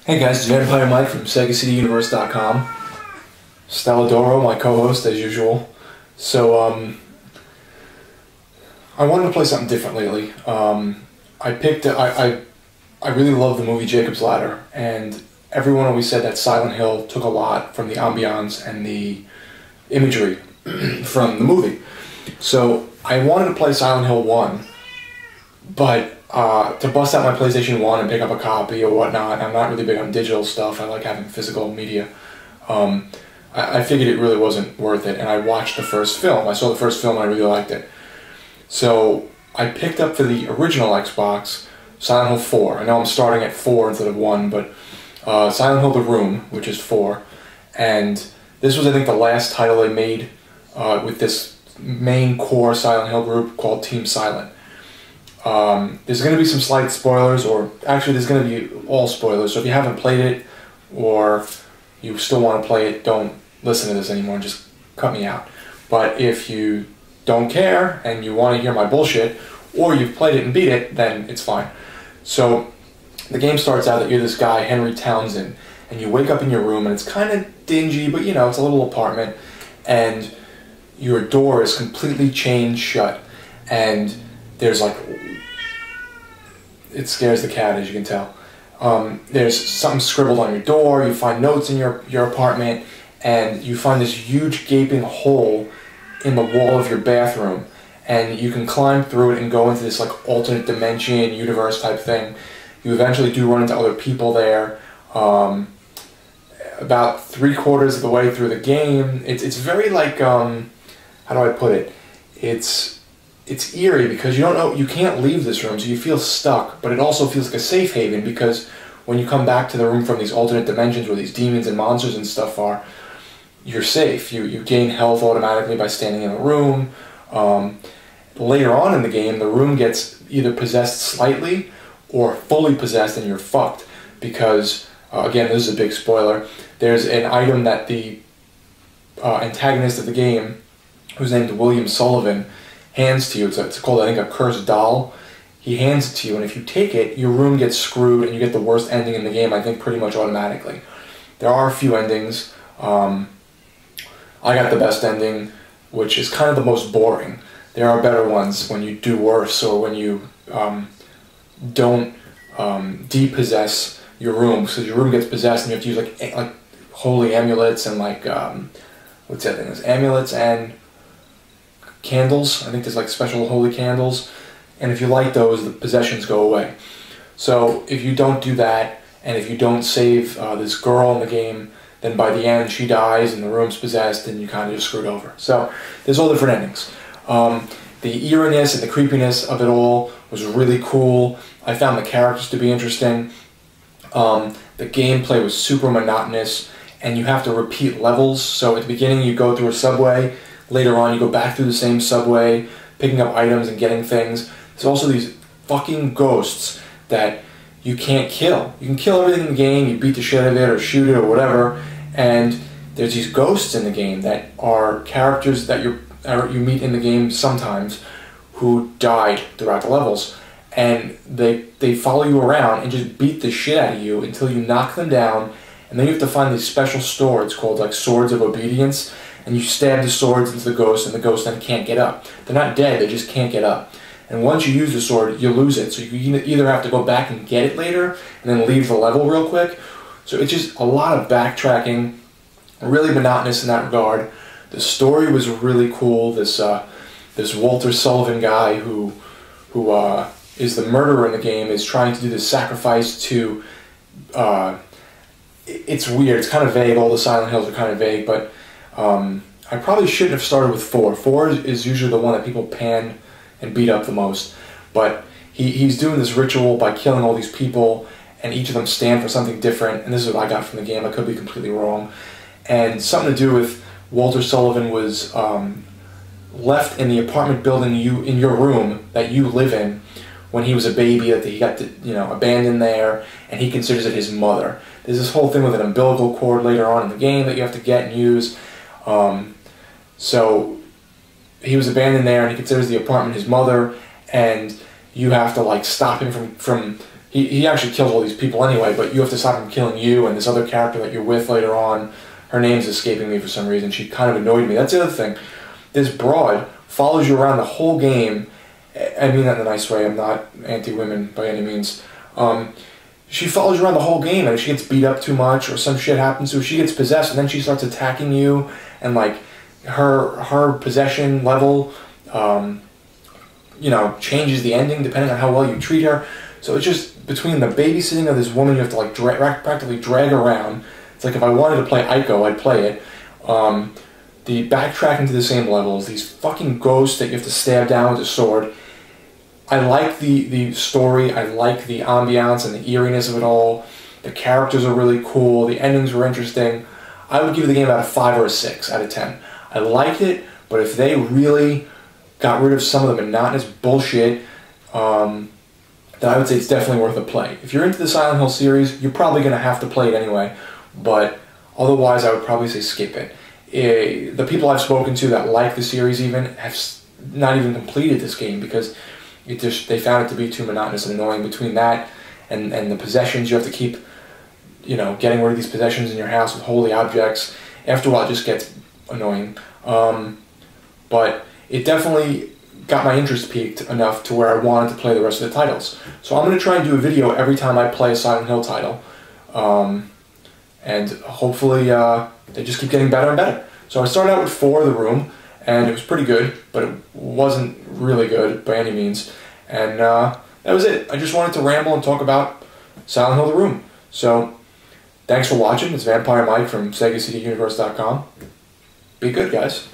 Hey guys, it's Vampire Mike from SegaCityUniverse.com. Stella Doro, my co-host as usual. So, I wanted to play something different lately. I really love the movie Jacob's Ladder, and everyone always said that Silent Hill took a lot from the ambiance and the imagery from the movie. So, I wanted to play Silent Hill 1, but to bust out my PlayStation 1 and pick up a copy or whatnot, I'm not really big on digital stuff. I like having physical media. I figured it really wasn't worth it, and I watched the first film. I saw the first film and I really liked it. So I picked up for the original Xbox Silent Hill 4. I know I'm starting at 4 instead of 1, but Silent Hill The Room, which is 4. And this was, I think, the last title they made with this main core Silent Hill group called Team Silent. There's going to be some slight spoilers, or actually there's going to be all spoilers, so if you haven't played it or you still want to play it, don't listen to this anymore, just cut me out. But if you don't care and you want to hear my bullshit, or you've played it and beat it, then it's fine. So the game starts out that you're this guy, Henry Townsend, and you wake up in your room and it's kind of dingy, but you know, it's a little apartment, and your door is completely chained shut, and there's like, it scares the cat, as you can tell. There's something scribbled on your door, you find notes in your apartment, and you find this huge gaping hole in the wall of your bathroom, and you can climb through it and go into this like alternate dimension, universe type thing. You eventually do run into other people there. About 3/4 of the way through the game, it's very like, how do I put it? It's eerie because you don't know, you can't leave this room, so you feel stuck, but it also feels like a safe haven because when you come back to the room from these alternate dimensions where these demons and monsters and stuff are, you're safe. You gain health automatically by standing in the room. Later on in the game, the room gets either possessed slightly or fully possessed, and you're fucked because, again, this is a big spoiler, there's an item that the antagonist of the game, who's named William Sullivan, hands to you. It's called, I think, a cursed doll. He hands it to you, and if you take it, your room gets screwed and you get the worst ending in the game, I think, pretty much automatically. There are a few endings. I got the best ending, which is kind of the most boring. There are better ones when you do worse, or when you don't depossess your room, so your room gets possessed and you have to use like holy amulets and like, what's that thing? There's amulets and candles. I think there's like special holy candles, and if you light those, the possessions go away. So if you don't do that, and if you don't save this girl in the game, then by the end she dies and the room's possessed and you kind of just screwed over. So there's all different endings. The eeriness and the creepiness of it all was really cool. I found the characters to be interesting. The gameplay was super monotonous, and you have to repeat levels. So at the beginning you go through a subway, later on you go back through the same subway, picking up items and getting things. There's also these fucking ghosts that you can't kill. You can kill everything in the game, you beat the shit out of it or shoot it or whatever, and there's these ghosts in the game that are characters that you meet in the game sometimes who died throughout the levels, and they follow you around and just beat the shit out of you until you knock them down, and then you have to find these special swords called like Swords of Obedience, and you stab the swords into the ghost, and the ghost then can't get up. They're not dead, they just can't get up. And once you use the sword, you lose it, so you either have to go back and get it later and then leave the level real quick. So it's just a lot of backtracking, really monotonous in that regard. The story was really cool. This Walter Sullivan guy who is the murderer in the game is trying to do this sacrifice to, it's weird, it's kind of vague, all the Silent Hills are kind of vague, but I probably shouldn't have started with 4. 4 is usually the one that people pan and beat up the most, but he's doing this ritual by killing all these people, and each of them stand for something different, and this is what I got from the game, I could be completely wrong, and something to do with Walter Sullivan was left in the apartment building in your room that you live in when he was a baby, that he got abandoned there, and he considers it his mother. There's this whole thing with an umbilical cord later on in the game that you have to get and use. So he was abandoned there, and he considers the apartment his mother, and you have to like stop him from he actually kills all these people anyway, but you have to stop him killing you and this other character that you're with later on. Her name's escaping me for some reason. She kind of annoyed me. That's the other thing. This broad follows you around the whole game. I mean that in a nice way. I'm not anti-women by any means. She follows you around the whole game, and if she gets beat up too much or some shit happens to her, she gets possessed, and then she starts attacking you, and like her possession level, you know, changes the ending depending on how well you treat her. So it's just between the babysitting of this woman you have to like practically drag around. It's like if I wanted to play Ico, I'd play it. The backtracking to the same levels, these fucking ghosts that you have to stab down with a sword. I like the story, I like the ambiance and the eeriness of it all. The characters are really cool, the endings were interesting. I would give the game about a 5 or a 6 out of 10. I liked it, but if they really got rid of some of the monotonous bullshit, then I would say it's definitely worth a play. If you're into the Silent Hill series, you're probably going to have to play it anyway, but otherwise I would probably say skip it. The people I've spoken to that like the series even have not even completed this game because they found it to be too monotonous and annoying. Between that and the possessions, you have to keep, you know, getting rid of these possessions in your house with holy objects. After a while, it just gets annoying. But it definitely got my interest piqued enough to where I wanted to play the rest of the titles. So I'm going to try and do a video every time I play a Silent Hill title. And hopefully they just keep getting better and better. So I started out with 4, The Room, and it was pretty good, but it wasn't really good by any means. And that was it. I just wanted to ramble and talk about Silent Hill The Room. So thanks for watching. It's Vampire Mike from SegaCDUniverse.com. Be good, guys.